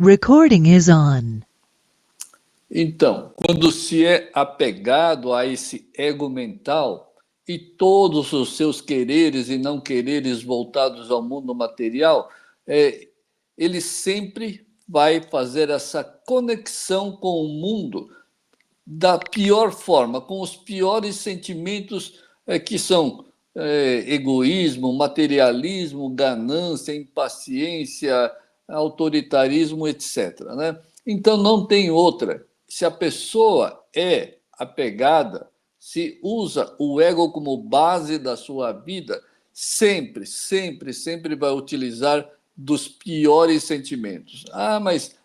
Recording is on. Então, quando se é apegado a esse ego mental e todos os seus quereres e não quereres voltados ao mundo material, ele sempre vai fazer essa conexão com o mundo da pior forma, com os piores sentimentos que são egoísmo, materialismo, ganância, impaciência, autoritarismo, etc. Né? Então, não tem outra. Se a pessoa é apegada, se usa o ego como base da sua vida, sempre, sempre, sempre vai utilizar dos piores sentimentos. Ah, mas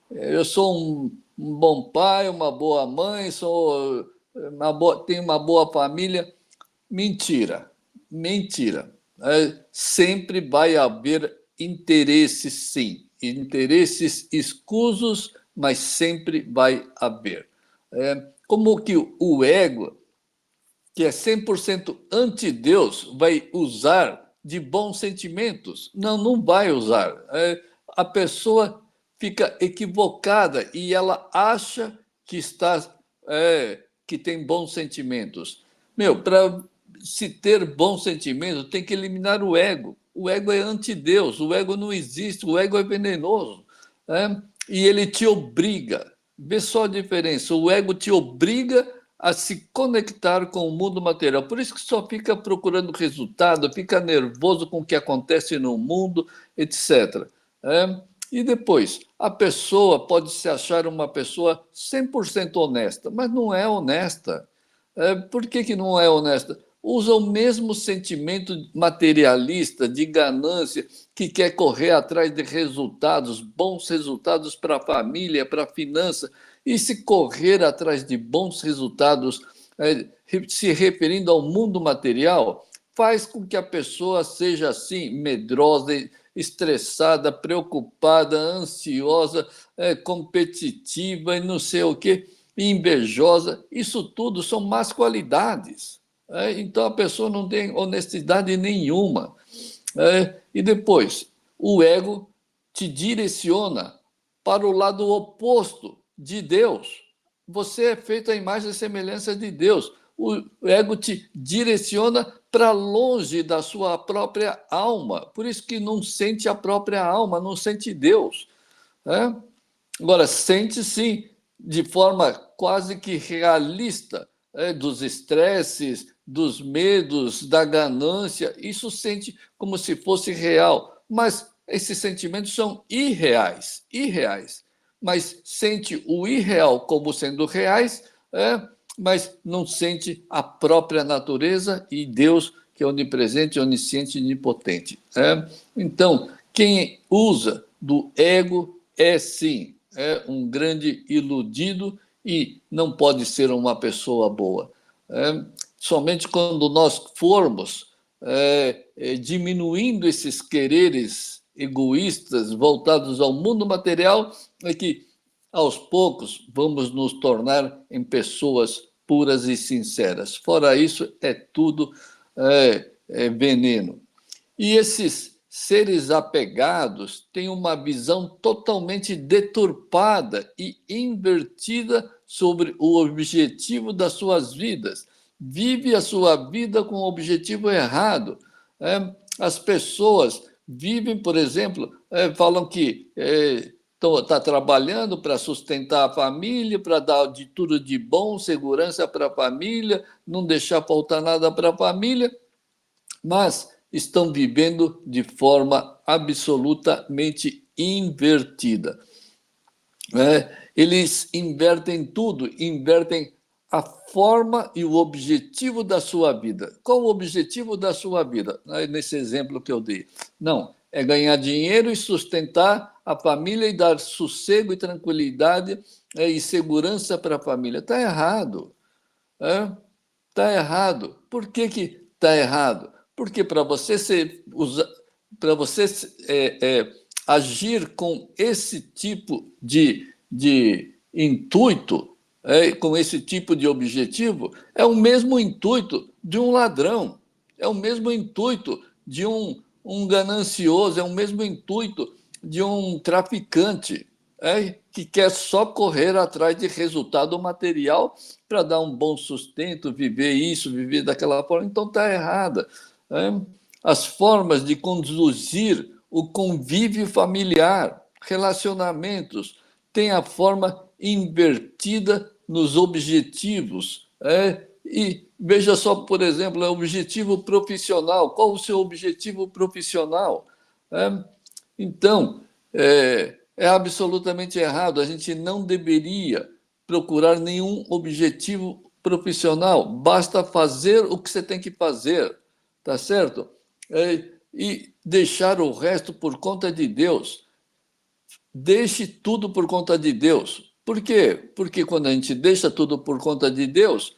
eu sou um bom pai, uma boa mãe, tenho uma boa família. Mentira, mentira. Sempre vai haver interesses, sim. Interesses escusos, mas sempre vai haver. Como que o ego, que é 100% anti-Deus, vai usar de bons sentimentos? Não, não vai usar. A pessoa fica equivocada e ela acha que que tem bons sentimentos. Para se ter bons sentimentos, tem que eliminar o ego. O ego é anti-Deus, o ego não existe, o ego é venenoso. E ele te obriga. Vê só a diferença. O ego te obriga a se conectar com o mundo material. Por isso que só fica procurando resultado, fica nervoso com o que acontece no mundo, etc. E depois, a pessoa pode se achar uma pessoa 100% honesta, mas não é honesta. Por que não é honesta? Usa o mesmo sentimento materialista, de ganância, que quer correr atrás de resultados, bons resultados para a família, para a finança. E se correr atrás de bons resultados, se referindo ao mundo material, faz com que a pessoa seja assim, medrosa, estressada, preocupada, ansiosa, competitiva e não sei o quê, invejosa. Isso tudo são más qualidades. Então a pessoa não tem honestidade nenhuma. E depois, o ego te direciona para o lado oposto de Deus. Você é feito à imagem e semelhança de Deus. O ego te direciona para longe da sua própria alma. Por isso que não sente a própria alma, não sente Deus. Agora, sente sim, de forma quase que realista, dos estresses, dos medos, da ganância. Isso sente como se fosse real. Mas esses sentimentos são irreais, irreais. Mas sente o irreal como sendo reais, mas não sente a própria natureza e Deus, que é onipresente, onisciente e onipotente. Então, quem usa do ego sim, é um grande iludido e não pode ser uma pessoa boa. Somente quando nós formos diminuindo esses quereres egoístas voltados ao mundo material, é que, aos poucos, vamos nos tornar em pessoas puras e sinceras. Fora isso, é tudo veneno. E esses seres apegados têm uma visão totalmente deturpada e invertida sobre o objetivo das suas vidas. Vive a sua vida com o objetivo errado. As pessoas vivem, por exemplo, falam que está trabalhando para sustentar a família, para dar de tudo de bom, segurança para a família, não deixar faltar nada para a família, mas estão vivendo de forma absolutamente invertida. Eles invertem tudo, invertem a forma e o objetivo da sua vida. Qual o objetivo da sua vida? Nesse exemplo que eu dei. Não, é ganhar dinheiro e sustentar a família e dar sossego e tranquilidade e segurança para a família. Está errado. Está errado. Por que está errado? Porque para você agir com esse tipo de intuito, com esse tipo de objetivo, é o mesmo intuito de um ladrão, é o mesmo intuito de um ganancioso, é o mesmo intuito de um traficante, que quer só correr atrás de resultado material para dar um bom sustento, viver isso, viver daquela forma. Então está errada. As formas de conduzir o convívio familiar, relacionamentos, tem a forma invertida nos objetivos. E veja só, por exemplo, o objetivo profissional. Qual o seu objetivo profissional? Então, é absolutamente errado. A gente não deveria procurar nenhum objetivo profissional. Basta fazer o que você tem que fazer, tá certo? E deixar o resto por conta de Deus. Deixe tudo por conta de Deus. Por quê? Porque quando a gente deixa tudo por conta de Deus,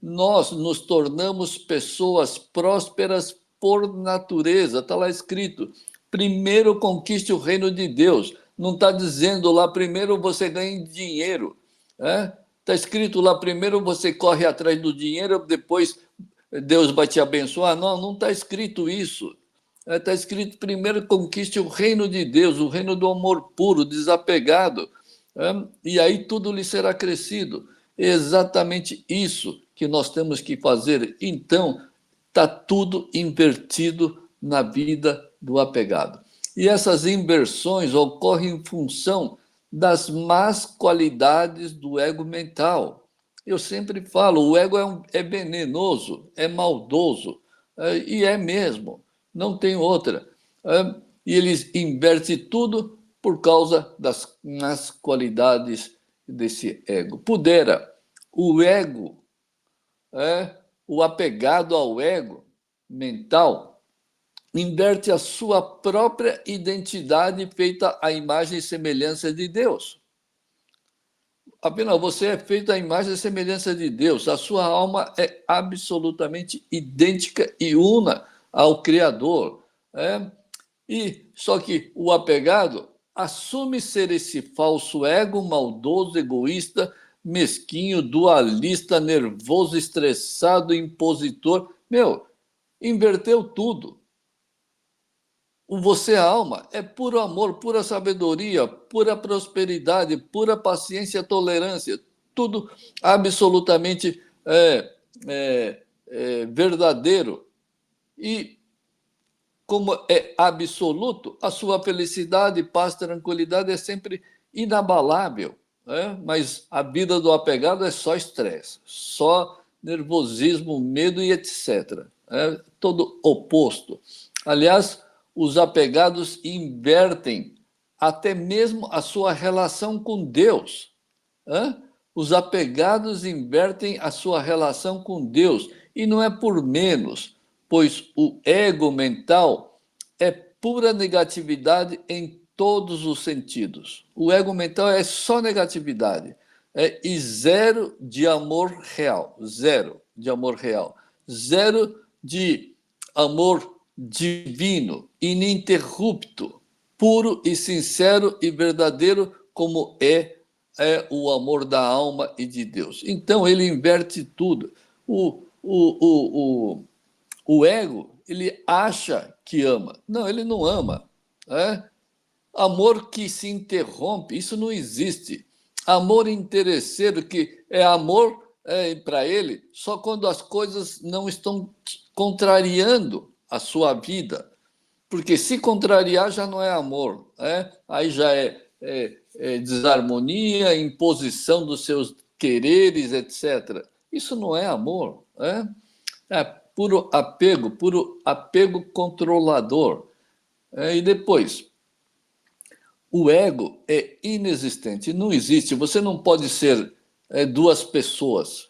nós nos tornamos pessoas prósperas por natureza. Está lá escrito: primeiro conquiste o reino de Deus. Não está dizendo lá, primeiro você ganha dinheiro. Está escrito lá, primeiro você corre atrás do dinheiro, depois Deus vai te abençoar. Não, não está escrito isso. Está escrito: primeiro conquiste o reino de Deus, o reino do amor puro, desapegado, e aí tudo lhe será crescido. É exatamente isso que nós temos que fazer. Então, está tudo invertido na vida do apegado. E essas inversões ocorrem em função das más qualidades do ego mental. Eu sempre falo, o ego é venenoso, é maldoso, e é mesmo, não tem outra. E eles invertem tudo por causa das más qualidades desse ego. Pudera, o ego, o apegado ao ego mental, inverte a sua própria identidade feita à imagem e semelhança de Deus. Afinal, você é feito à imagem e semelhança de Deus. A sua alma é absolutamente idêntica e una ao Criador. E só que o apegado assume ser esse falso ego maldoso, egoísta, mesquinho, dualista, nervoso, estressado, impositor. Inverteu tudo. O você, a alma, é puro amor, pura sabedoria, pura prosperidade, pura paciência, tolerância. Tudo absolutamente verdadeiro. E como é absoluto, a sua felicidade, paz, tranquilidade é sempre inabalável. Mas a vida do apegado é só estresse, só nervosismo, medo e etc. Todo oposto. Aliás, os apegados invertem até mesmo a sua relação com Deus. Os apegados invertem a sua relação com Deus. E não é por menos, pois o ego mental é pura negatividade em todos os sentidos. O ego mental é só negatividade. E zero de amor real. Zero de amor real. Zero de amor divino, ininterrupto, puro e sincero e verdadeiro, como é o amor da alma e de Deus. Então, ele inverte tudo. O ego, ele acha que ama. Não, ele não ama. Amor que se interrompe, isso não existe. Amor interesseiro, que é amor para ele só quando as coisas não estão contrariando a sua vida. Porque se contrariar já não é amor. Aí já é desarmonia, imposição dos seus quereres, etc. Isso não é amor. É puro apego controlador. E depois, o ego é inexistente, não existe. Você não pode ser duas pessoas.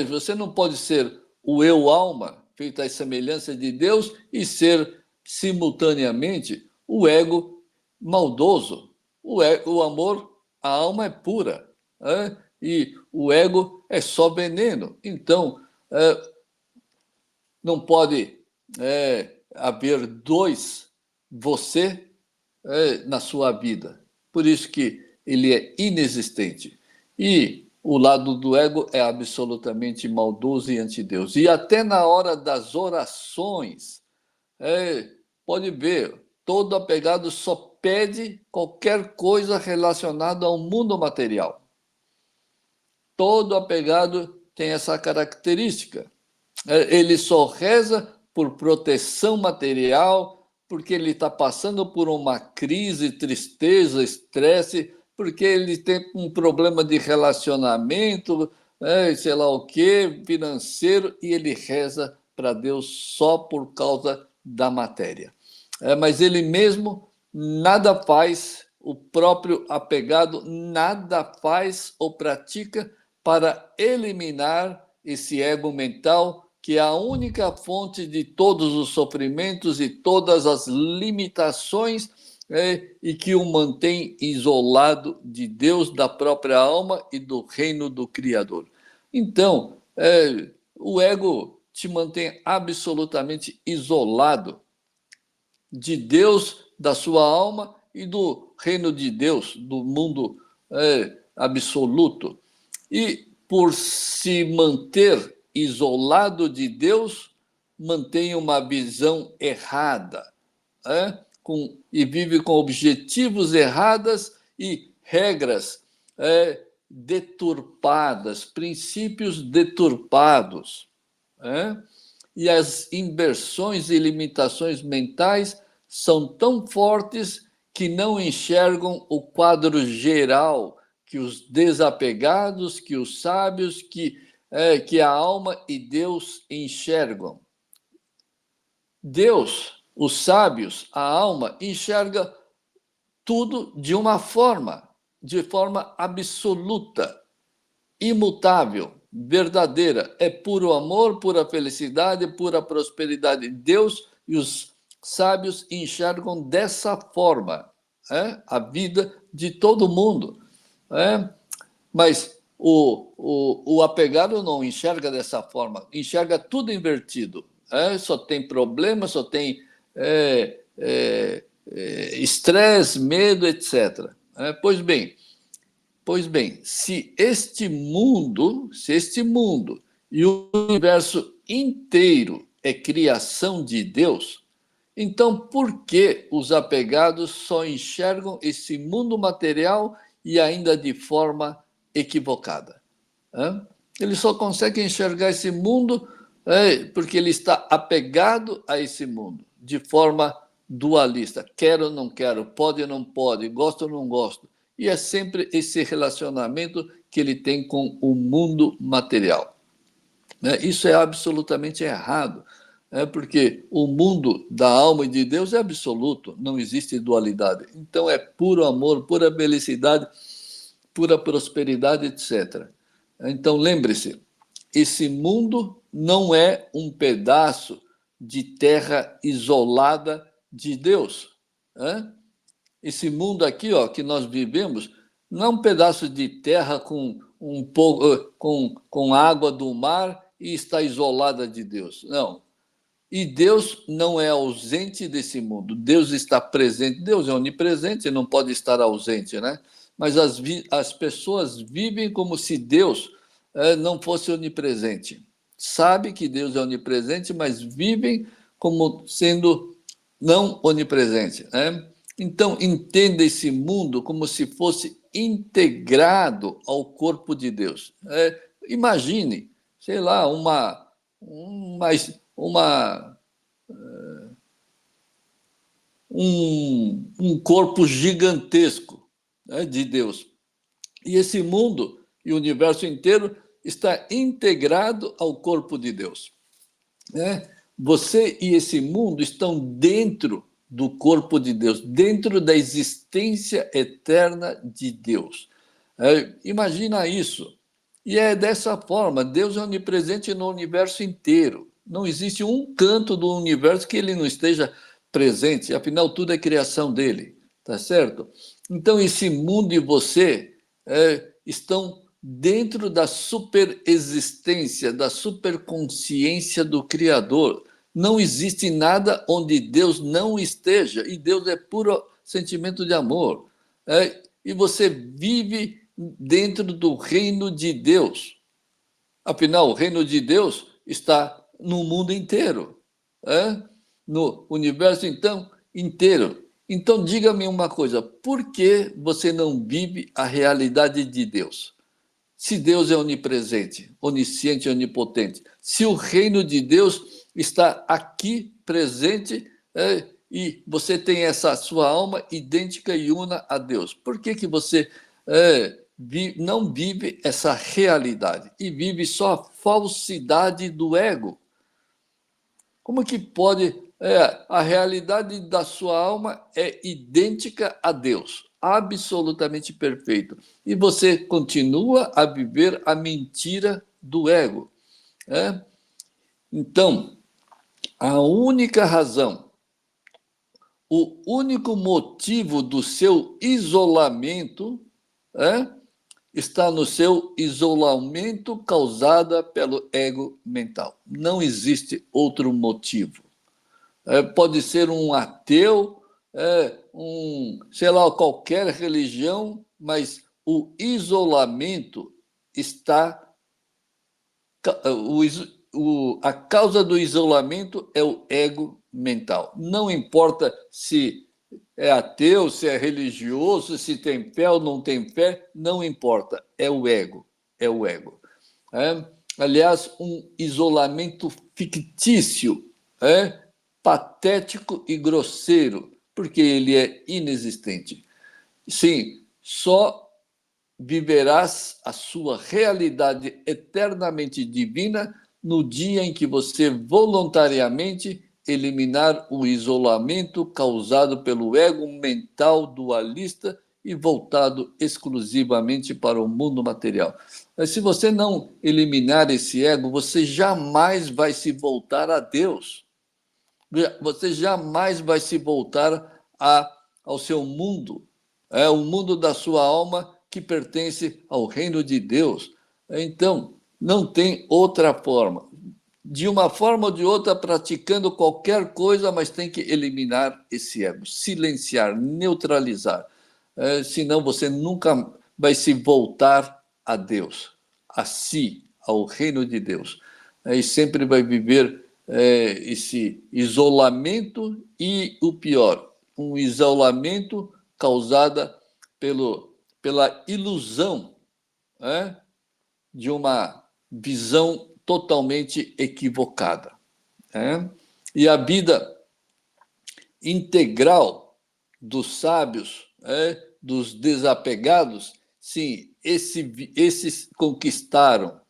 Você não pode ser o eu-alma, feito à semelhança de Deus, e ser simultaneamente o ego maldoso. O amor, a alma é pura. E o ego é só veneno. Então, não pode haver dois você na sua vida. Por isso que ele é inexistente. E o lado do ego é absolutamente maldoso e anti-Deus. E até na hora das orações, pode ver, Todo apegado só pede qualquer coisa relacionada ao mundo material. Todo apegado tem essa característica. Ele só reza por proteção material, porque ele está passando por uma crise, tristeza, estresse, porque ele tem um problema de relacionamento, sei lá o quê, financeiro, e ele reza para Deus só por causa da matéria. Mas ele mesmo nada faz, o próprio apegado nada faz ou pratica para eliminar esse ego mental, que é a única fonte de todos os sofrimentos e todas as limitações, e que o mantém isolado de Deus, da própria alma e do reino do Criador. Então, o ego te mantém absolutamente isolado de Deus, da sua alma e do reino de Deus, do mundo absoluto. E por se manter isolado de Deus, mantém uma visão errada, e vive com objetivos errados e regras deturpadas, princípios deturpados. E as inversões e limitações mentais são tão fortes que não enxergam o quadro geral que os desapegados, que os sábios, que a alma e Deus enxergam. Deus, os sábios, a alma, enxerga tudo de forma absoluta, imutável, verdadeira. É puro amor, pura felicidade, pura prosperidade. Deus e os sábios enxergam dessa forma a vida de todo mundo. Mas o apegado não enxerga dessa forma, enxerga tudo invertido. Só tem problema, só tem estresse, medo, etc. Pois bem, se este mundo e o universo inteiro é criação de Deus, então por que os apegados só enxergam esse mundo material e ainda de forma equivocada? Ele só consegue enxergar esse mundo porque ele está apegado a esse mundo, de forma dualista. Quero ou não quero, pode ou não pode, gosto ou não gosto. E é sempre esse relacionamento que ele tem com o mundo material. Isso é absolutamente errado, porque o mundo da alma e de Deus é absoluto, não existe dualidade. Então é puro amor, pura felicidade, pura prosperidade, etc. Então lembre-se, esse mundo não é um pedaço de terra isolada de Deus. Esse mundo aqui, que nós vivemos, não é um pedaço de terra com água do mar e está isolada de Deus. Não. E Deus não é ausente desse mundo. Deus está presente. Deus é onipresente, não pode estar ausente, né? Mas as pessoas vivem como se Deus não fosse onipresente. Sabe que Deus é onipresente, mas vivem como sendo não onipresente, Então, entenda esse mundo como se fosse integrado ao corpo de Deus. Imagine, sei lá, um corpo gigantesco de Deus. E esse mundo e o universo inteiro está integrado ao corpo de Deus. Você e esse mundo estão dentro do corpo de Deus, dentro da existência eterna de Deus. Imagina isso. E é dessa forma, Deus é onipresente no universo inteiro. Não existe um canto do universo que ele não esteja presente, afinal, tudo é criação dele, tá certo? Então, esse mundo e você estão dentro da superexistência, da superconsciência do Criador. Não existe nada onde Deus não esteja, e Deus é puro sentimento de amor. E você vive dentro do reino de Deus. Afinal, o reino de Deus está no mundo inteiro. No universo, então, inteiro. Então, diga-me uma coisa, por que você não vive a realidade de Deus? Se Deus é onipresente, onisciente, onipotente, se o reino de Deus está aqui presente e você tem essa sua alma idêntica e una a Deus, por que você não vive essa realidade e vive só a falsidade do ego? Como que pode? A realidade da sua alma é idêntica a Deus, absolutamente perfeito. E você continua a viver a mentira do ego. Então, a única razão, o único motivo do seu isolamento está no seu isolamento causado pelo ego mental. Não existe outro motivo. Pode ser um ateu, sei lá, qualquer religião, mas o isolamento está. A causa do isolamento é o ego mental. Não importa se é ateu, se é religioso, se tem fé ou não tem fé, não importa. É o ego. É o ego. Aliás, um isolamento fictício, patético e grosseiro, porque ele é inexistente. Sim, só viverás a sua realidade eternamente divina no dia em que você voluntariamente eliminar o isolamento causado pelo ego mental dualista e voltado exclusivamente para o mundo material. Mas se você não eliminar esse ego, você jamais vai se voltar a Deus. Você jamais vai se voltar ao seu mundo, o mundo da sua alma que pertence ao reino de Deus. Então, não tem outra forma. De uma forma ou de outra, praticando qualquer coisa, mas tem que eliminar esse ego, silenciar, neutralizar. Senão você nunca vai se voltar a Deus, a si, ao reino de Deus. E sempre vai viver esse isolamento e o pior, um isolamento causado pela ilusão de uma visão totalmente equivocada. E a vida integral dos sábios, dos desapegados, sim, esses conquistaram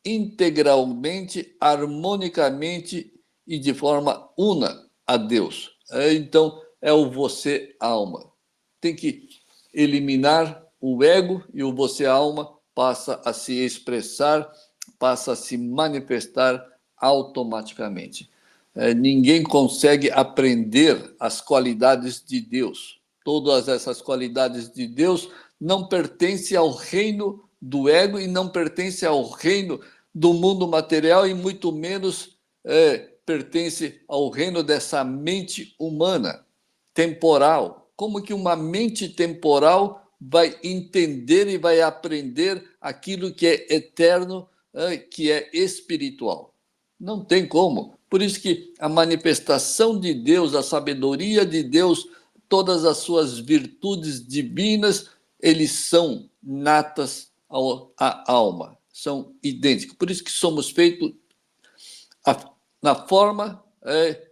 integralmente, harmonicamente e de forma una a Deus. Então, é o você alma. Tem que eliminar o ego e o você alma passa a se expressar, passa a se manifestar automaticamente. Ninguém consegue aprender as qualidades de Deus. Todas essas qualidades de Deus não pertencem ao reino do ego e não pertencem ao reino do mundo material e muito menos pertence ao reino dessa mente humana, temporal. Como que uma mente temporal vai entender e vai aprender aquilo que é eterno, que é espiritual? Não tem como. Por isso que a manifestação de Deus, a sabedoria de Deus, todas as suas virtudes divinas, eles são natas à alma, são idênticos. Por isso que somos feitos na forma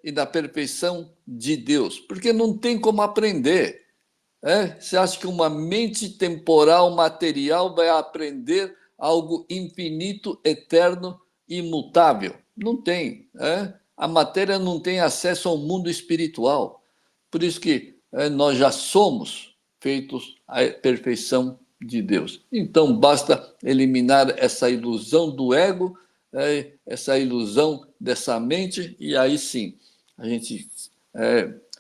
e na perfeição de Deus, porque não tem como aprender. Você acha que uma mente temporal, material, vai aprender algo infinito, eterno, imutável? Não tem. A matéria não tem acesso ao mundo espiritual. Por isso que nós já somos feitos à perfeição de Deus. Então, basta eliminar essa ilusão do ego, essa ilusão dessa mente, e aí sim, a gente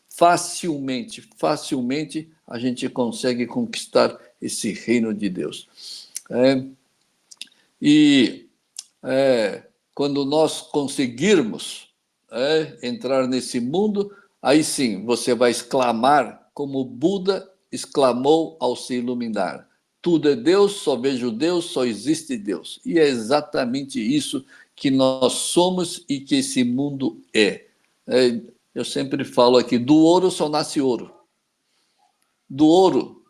facilmente a gente consegue conquistar esse reino de Deus. Quando nós conseguirmos entrar nesse mundo, aí sim você vai exclamar como Buda exclamou ao se iluminar: tudo é Deus, só vejo Deus, só existe Deus. E é exatamente isso que nós somos e que esse mundo é. Eu sempre falo aqui, do ouro só nasce ouro. Do ouro,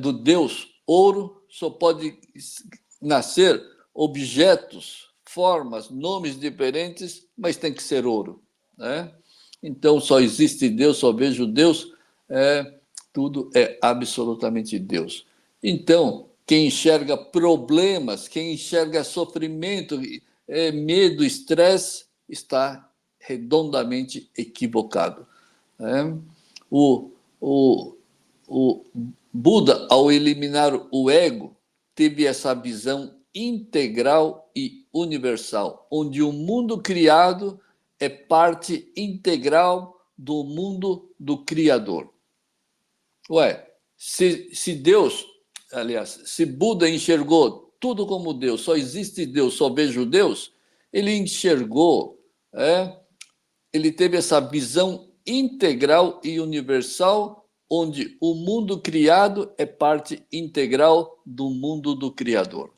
do Deus, ouro, só pode nascer objetos, formas, nomes diferentes, mas tem que ser ouro, né? Então, só existe Deus, só vejo Deus, tudo é absolutamente Deus. Então, quem enxerga problemas, quem enxerga sofrimento, medo, estresse, está redondamente equivocado, né? O, o, o Buda, ao eliminar o ego, teve essa visão integral e universal, onde o mundo criado é parte integral do mundo do Criador. Ué, se Deus, aliás, se Buda enxergou tudo como Deus, só existe Deus, só vejo Deus, ele enxergou, ele teve essa visão integral e universal, onde o mundo criado é parte integral do mundo do Criador.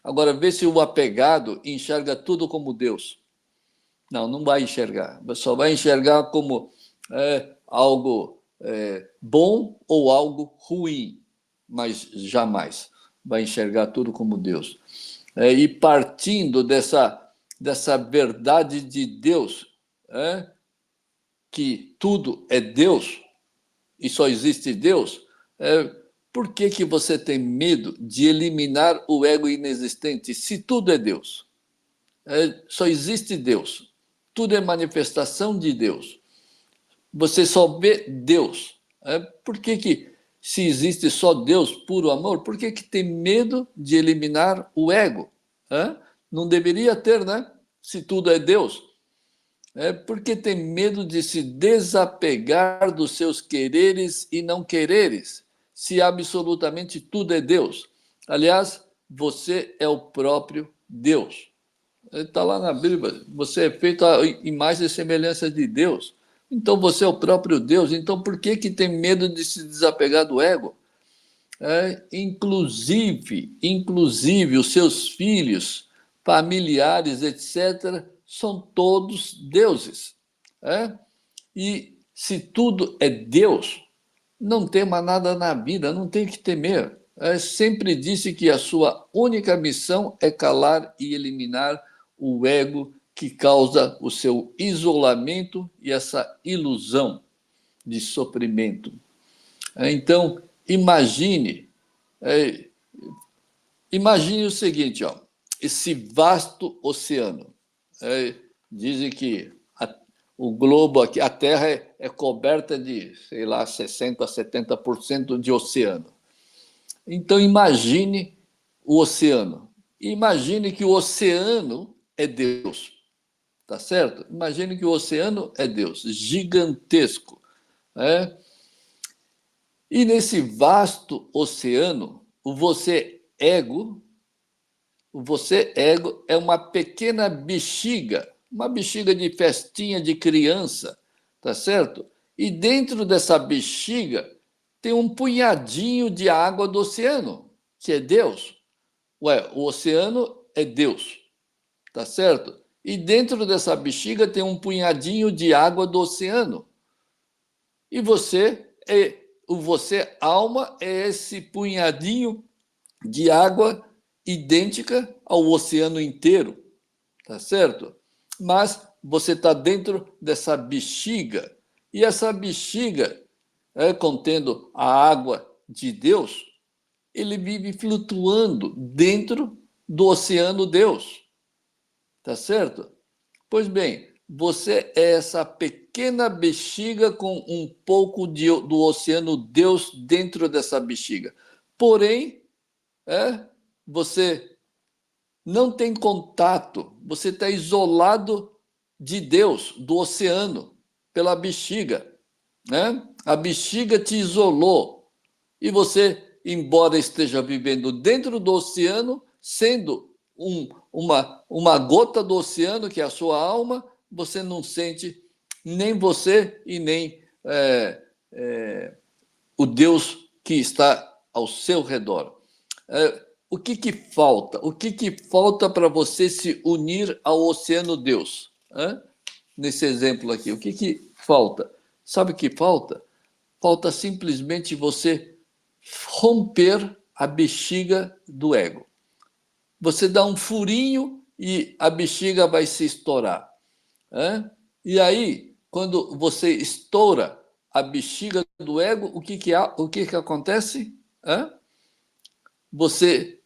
Agora, vê se o apegado enxerga tudo como Deus. Não, não vai enxergar. Só vai enxergar como algo bom ou algo ruim, mas jamais vai enxergar tudo como Deus. E partindo dessa verdade de Deus, que tudo é Deus e só existe Deus, por que você tem medo de eliminar o ego inexistente se tudo é Deus? Só existe Deus. Tudo é manifestação de Deus. Você só vê Deus. Por que se existe só Deus, puro amor, por que tem medo de eliminar o ego? Não deveria ter, né? Se tudo é Deus. Porque tem medo de se desapegar dos seus quereres e não quereres, se absolutamente tudo é Deus. Aliás, você é o próprio Deus. Está lá na Bíblia, você é feito à imagem e semelhança de Deus. Então você é o próprio Deus. Então por que tem medo de se desapegar do ego? Inclusive os seus filhos, familiares, etc., são todos deuses. E se tudo é Deus, não tem mais nada na vida, não tem que temer. Sempre disse que a sua única missão é calar e eliminar o ego que causa o seu isolamento e essa ilusão de sofrimento. Então, imagine o seguinte, esse vasto oceano. Dizem que o globo aqui, a Terra é coberta de, sei lá, 60% a 70% de oceano. Então, imagine o oceano. Imagine que o oceano é Deus. Tá certo? Imagine que o oceano é Deus, gigantesco. E nesse vasto oceano, o você ego é uma pequena bexiga, uma bexiga de festinha de criança, tá certo? E dentro dessa bexiga tem um punhadinho de água do oceano, que é Deus. O oceano é Deus, tá certo? E dentro dessa bexiga tem um punhadinho de água do oceano. E você alma, é esse punhadinho de água idêntica ao oceano inteiro, tá certo? Mas você está dentro dessa bexiga, e essa bexiga, contendo a água de Deus, ele vive flutuando dentro do oceano Deus, tá certo? Pois bem, você é essa pequena bexiga com um pouco do oceano Deus dentro dessa bexiga. Porém, você não tem contato, você está isolado de Deus, do oceano, pela bexiga. A bexiga te isolou. E você, embora esteja vivendo dentro do oceano, sendo uma gota do oceano, que é a sua alma, você não sente nem você e nem o Deus que está ao seu redor. O que falta? O que falta para você se unir ao oceano Deus? nesse exemplo aqui? O que falta? Sabe o que falta? Falta simplesmente você romper a bexiga do ego. Você dá um furinho e a bexiga vai se estourar. Né? E aí, quando você estoura a bexiga do ego, o que acontece? Você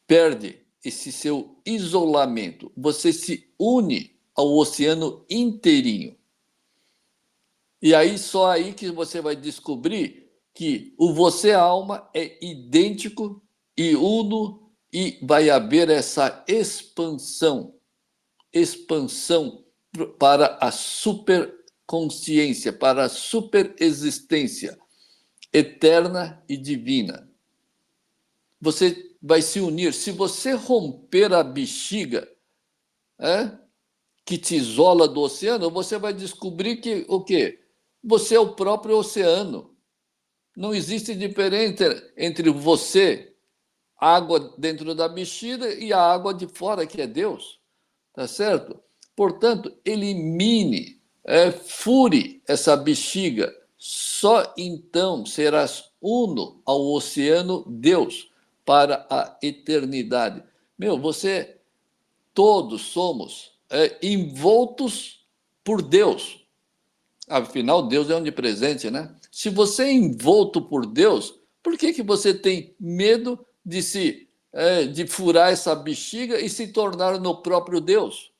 perde esse seu isolamento. Você se une ao oceano inteirinho. E aí, só aí que você vai descobrir que o você alma é idêntico e uno e vai haver essa expansão para a superconsciência, para a superexistência eterna e divina. Você vai se unir. Se você romper a bexiga que te isola do oceano, você vai descobrir que o quê? Você é o próprio oceano. Não existe diferença entre você, água dentro da bexiga, e a água de fora, que é Deus. Tá certo? Portanto, elimine, fure essa bexiga. Só então serás uno ao oceano Deus para a eternidade. Todos somos envoltos por Deus. Afinal, Deus é onipresente, né? Se você é envolto por Deus, por que você tem medo de furar essa bexiga e se tornar no próprio Deus?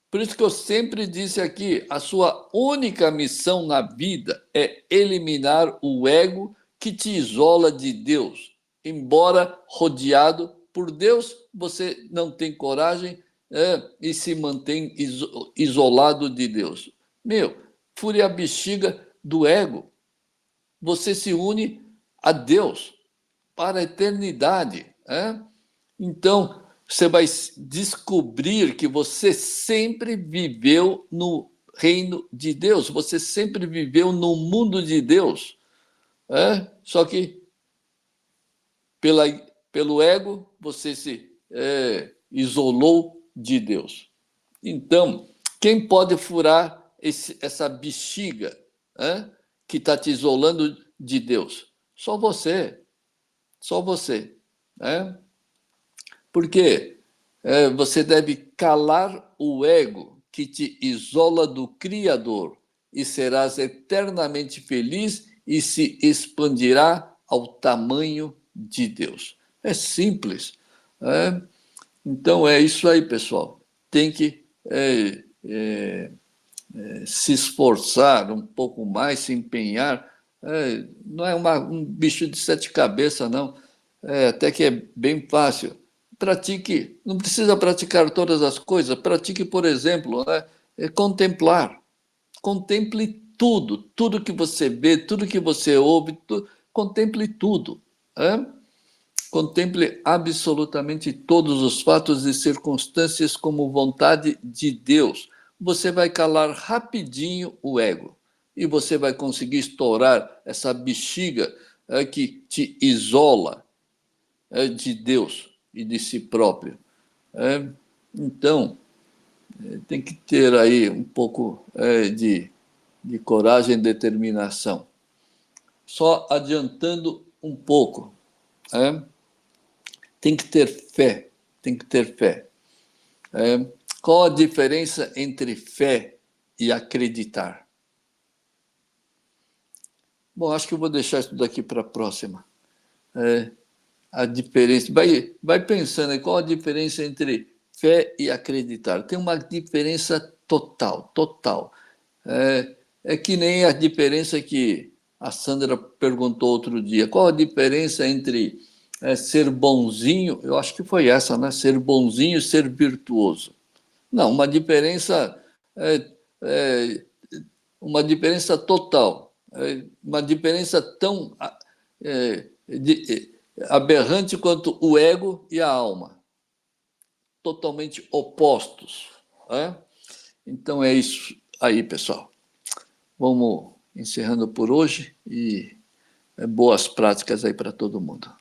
Por isso que eu sempre disse aqui, a sua única missão na vida é eliminar o ego que te isola de Deus. Embora rodeado por Deus, você não tem coragem e se mantém isolado de Deus. Fure a bexiga do ego. Você se une a Deus para a eternidade. Então, você vai descobrir que você sempre viveu no reino de Deus, você sempre viveu no mundo de Deus. Só que pelo ego você se isolou de Deus. Então, quem pode furar essa bexiga que está te isolando de Deus? Só você. Só você. Porque você deve calar o ego que te isola do Criador e serás eternamente feliz e se expandirá ao tamanho de Deus. É simples. Então é isso aí, pessoal. Tem que se esforçar um pouco mais, se empenhar. Não é um bicho de sete cabeças, não. Até que é bem fácil. Pratique, não precisa praticar todas as coisas, pratique, por exemplo, contemplar. Contemple tudo, tudo que você vê, tudo que você ouve, contemple tudo. Contemple absolutamente todos os fatos e circunstâncias como vontade de Deus. Você vai calar rapidinho o ego e você vai conseguir estourar essa bexiga que te isola de Deus e de si próprio. Então, tem que ter aí um pouco de coragem e determinação. Só adiantando um pouco, tem que ter fé, tem que ter fé. Qual a diferença entre fé e acreditar? Bom, acho que eu vou deixar isso daqui para a próxima. A diferença. Vai pensando aí, qual a diferença entre fé e acreditar? Tem uma diferença total, total. É que nem a diferença que a Sandra perguntou outro dia. Qual a diferença entre ser bonzinho, eu acho que foi essa, né? Ser bonzinho e ser virtuoso. Não, uma diferença total. Uma diferença tão aberrante quanto o ego e a alma. Totalmente opostos. Então é isso aí, pessoal. Vamos encerrando por hoje e boas práticas aí para todo mundo.